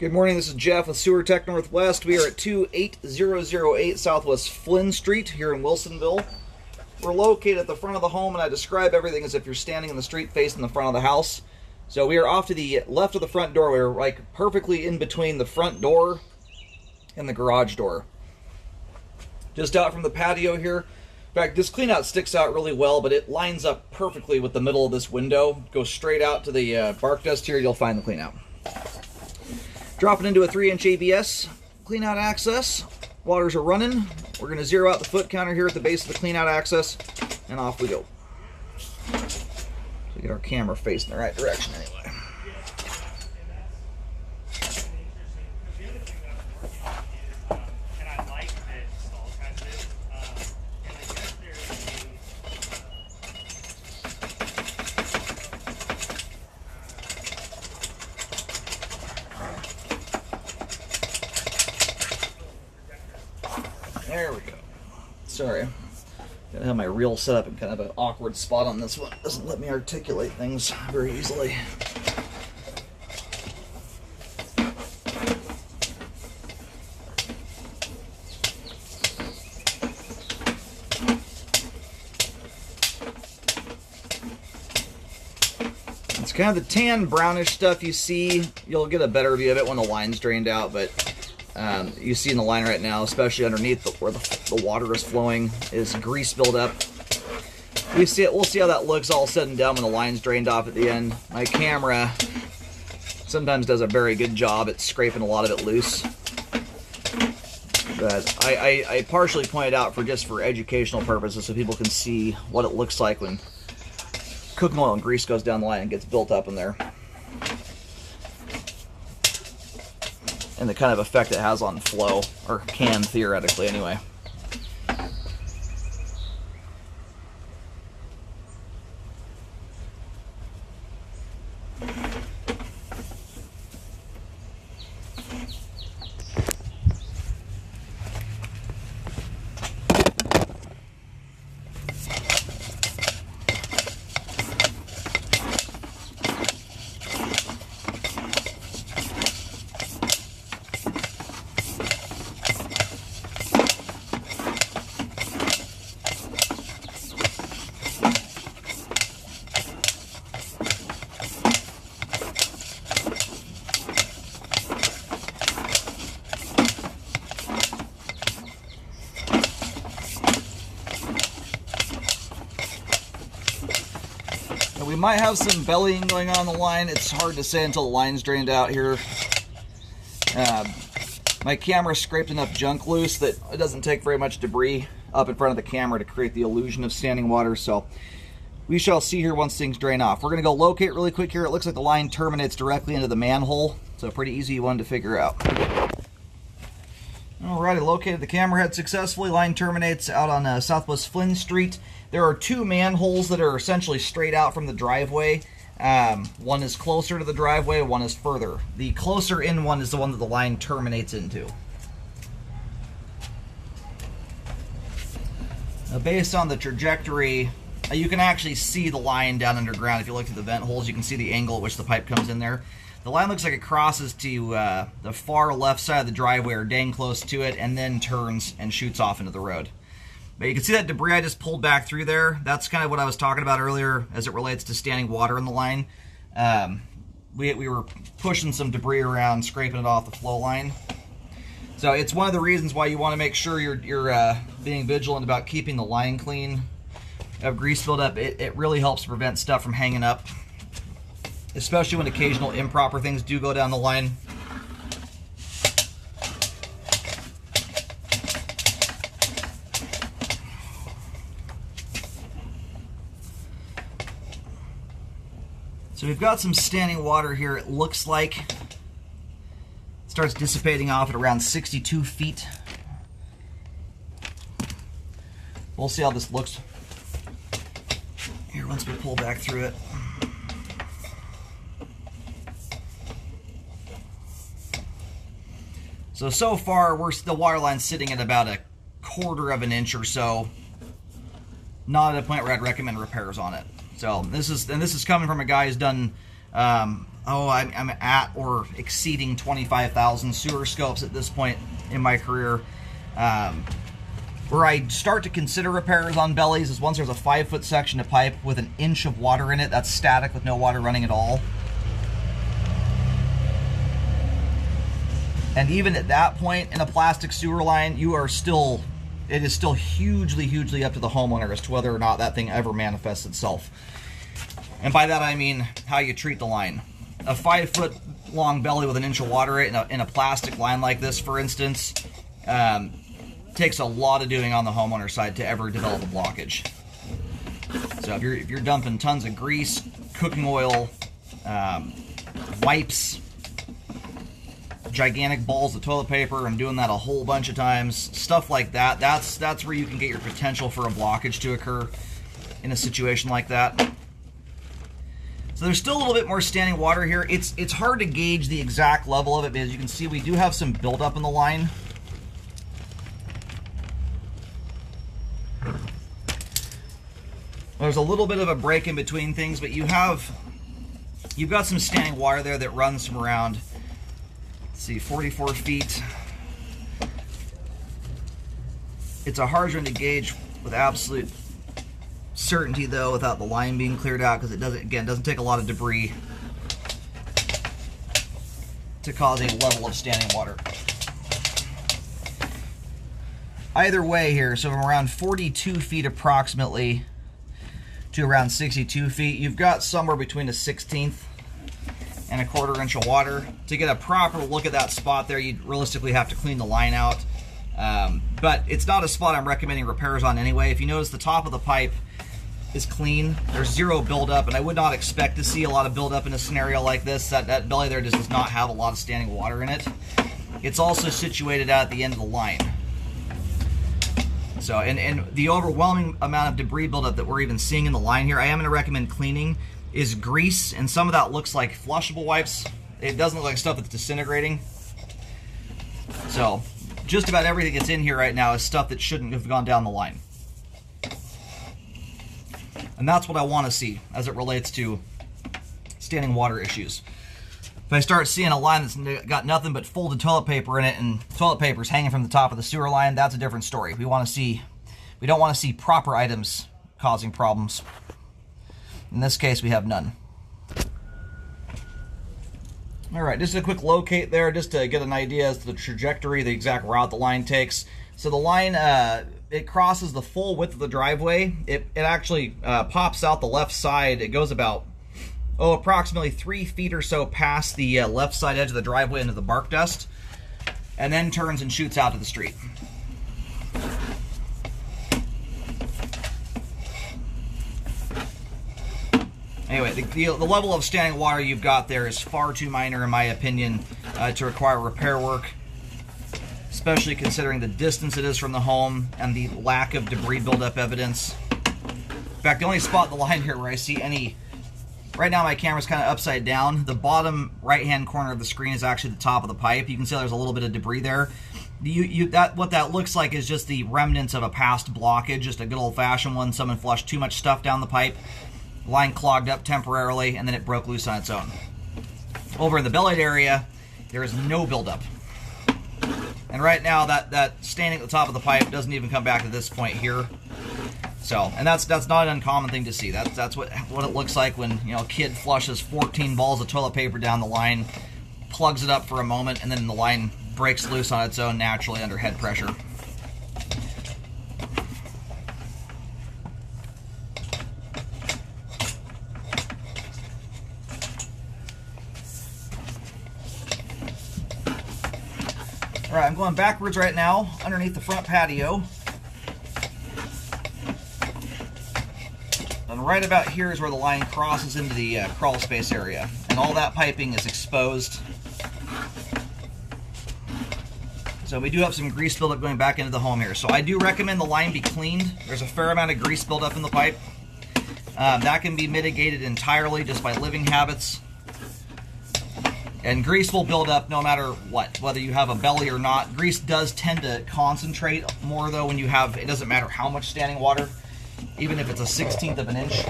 Good morning, this is Jeff with Sewer Tech Northwest. We are at 28008 Southwest Flynn Street here in Wilsonville. We're located at the front of the home, and I describe everything as if you're standing in the street facing the front of the house. So we are off to the left of the front door. We're like perfectly in between the front door and the garage door. Just out from the patio here. In fact, this cleanout sticks out really well, but it lines up perfectly with the middle of this window. Go straight out to the bark dust here, you'll find the cleanout. Dropping into a 3-inch ABS cleanout access. Waters are running. We're going to zero out the foot counter here at the base of the cleanout access, and off we go. So get our camera facing the right direction anyway. There we go. Sorry. Gotta have my reel set up in kind of an awkward spot on this one. It doesn't let me articulate things very easily. It's kind of the tan brownish stuff you see. You'll get a better view of it when the line's drained out, but you see in the line right now, especially underneath where the water is flowing, is grease buildup. We'll see how that looks all said and done when the line's drained off at the end. My camera sometimes does a very good job at scraping a lot of it loose. But I partially pointed out just for educational purposes so people can see what it looks like when cooking oil and grease goes down the line and gets built up in there. And the kind of effect it has on flow, or can theoretically anyway. We might have some bellying going on the line. It's hard to say until the line's drained out here. My camera scraped enough junk loose that it doesn't take very much debris up in front of the camera to create the illusion of standing water, so we shall see here once things drain off. We're going to go locate really quick here. It looks like the line terminates directly into the manhole, so a pretty easy one to figure out. Alrighty, located the camera head successfully. Line terminates out on Southwest Flynn Street. There are two manholes that are essentially straight out from the driveway. One is closer to the driveway, one is further. The closer in one is the one that the line terminates into. Now, based on the trajectory, you can actually see the line down underground. If you look at the vent holes, you can see the angle at which the pipe comes in there. The line looks like it crosses to the far left side of the driveway, or dang close to it, and then turns and shoots off into the road. But you can see that debris I just pulled back through there. That's kind of what I was talking about earlier as it relates to standing water in the line. We were pushing some debris around, scraping it off the flow line. So it's one of the reasons why you want to make sure you're being vigilant about keeping the line clean of grease buildup. It really helps prevent stuff from hanging up, especially when occasional improper things do go down the line. So we've got some standing water here. It looks like it starts dissipating off at around 62 feet. We'll see how this looks here once we pull back through it. So far, the water line's sitting at about a 1/4 of an inch or so. Not at a point where I'd recommend repairs on it. So this is coming from a guy who's done I'm at or exceeding 25,000 sewer scopes at this point in my career. Where I start to consider repairs on bellies is once there's a 5-foot section of pipe with an inch of water in it that's static with no water running at all. And even at that point in a plastic sewer line, it is still hugely, hugely up to the homeowner as to whether or not that thing ever manifests itself. And by that I mean how you treat the line. A 5-foot long belly with an inch of water in a plastic line like this, for instance, takes a lot of doing on the homeowner side to ever develop a blockage. So if you're dumping tons of grease, cooking oil, wipes, gigantic balls of toilet paper, and doing that a whole bunch of times, stuff like that, that's where you can get your potential for a blockage to occur in a situation like that. So there's still a little bit more standing water here. It's hard to gauge the exact level of it, because you can see we do have some buildup in the line. There's a little bit of a break in between things, but you've got some standing water there that runs from around, let's see, 44 feet. It's a hard one to gauge with absolute certainty, though, without the line being cleared out, because it doesn't take a lot of debris to cause a level of standing water. Either way here, so from around 42 feet approximately to around 62 feet, you've got somewhere between a 1/16 and a 1/4 inch of water. To get a proper look at that spot there, you'd realistically have to clean the line out. But it's not a spot I'm recommending repairs on anyway. If you notice, the top of the pipe is clean. There's zero buildup, and I would not expect to see a lot of buildup in a scenario like this. That belly there just does not have a lot of standing water in it. It's also situated at the end of the line. So, and the overwhelming amount of debris buildup that we're even seeing in the line here, I am going to recommend cleaning, is grease, and some of that looks like flushable wipes. It doesn't look like stuff that's disintegrating. So, just about everything that's in here right now is stuff that shouldn't have gone down the line. And that's what I want to see as it relates to standing water issues. If I start seeing a line that's got nothing but folded toilet paper in it and toilet paper's hanging from the top of the sewer line, that's a different story. We don't want to see proper items causing problems. In this case, we have none. All right, just a quick locate there, just to get an idea as to the trajectory, the exact route the line takes. So the line, it crosses the full width of the driveway. It actually pops out the left side. It goes about, approximately 3 feet or so past the left side edge of the driveway into the bark dust, and then turns and shoots out to the street. Anyway, the level of standing water you've got there is far too minor, in my opinion, to require repair work, especially considering the distance it is from the home and the lack of debris buildup evidence. In fact, the only spot in the line here where I see any... Right now my camera's kind of upside down. The bottom right-hand corner of the screen is actually the top of the pipe. You can see there's a little bit of debris there. What that looks like is just the remnants of a past blockage, just a good old-fashioned one. Someone flushed too much stuff down the pipe. Line clogged up temporarily, and then it broke loose on its own. Over in the bellied area, there is no buildup. And right now, that standing at the top of the pipe doesn't even come back to this point here. So, and that's not an uncommon thing to see. That's what it looks like when, you know, a kid flushes 14 balls of toilet paper down the line, plugs it up for a moment, and then the line breaks loose on its own naturally under head pressure. All right, I'm going backwards right now underneath the front patio. And right about here is where the line crosses into the crawl space area. And all that piping is exposed. So we do have some grease buildup going back into the home here. So I do recommend the line be cleaned. There's a fair amount of grease buildup in the pipe. That can be mitigated entirely just by living habits. And grease will build up no matter what, whether you have a belly or not. Grease does tend to concentrate more, though, when you have, it doesn't matter how much standing water, even if it's a 1/16 of an inch.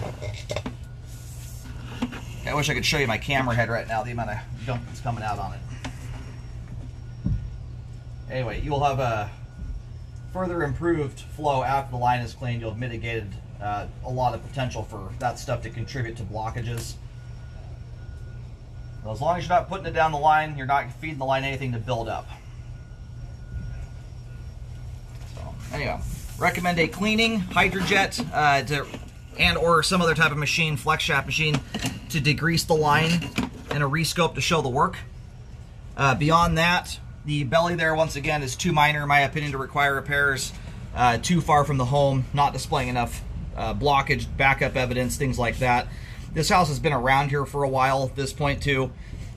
I wish I could show you my camera head right now, the amount of gunk that's coming out on it. Anyway, you will have a further improved flow after the line is cleaned. You'll have mitigated a lot of potential for that stuff to contribute to blockages. Well, as long as you're not putting it down the line, you're not feeding the line anything to build up. So, anyway, recommend a cleaning Hydrojet and or some other type of machine, flex shaft machine, to degrease the line, and a rescope to show the work. Beyond that, the belly there, once again, is too minor, in my opinion, to require repairs. Too far from the home, not displaying enough blockage, backup evidence, things like that. This house has been around here for a while at this point too.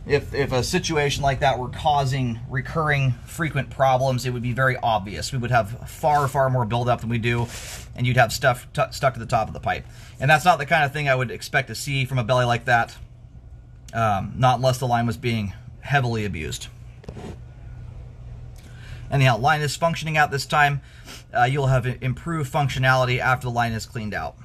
If a situation like that were causing recurring, frequent problems, it would be very obvious. We would have far, far more buildup than we do, and you'd have stuff stuck to the top of the pipe. And that's not the kind of thing I would expect to see from a belly like that, not unless the line was being heavily abused. Anyhow, line is functioning out this time. You'll have improved functionality after the line is cleaned out.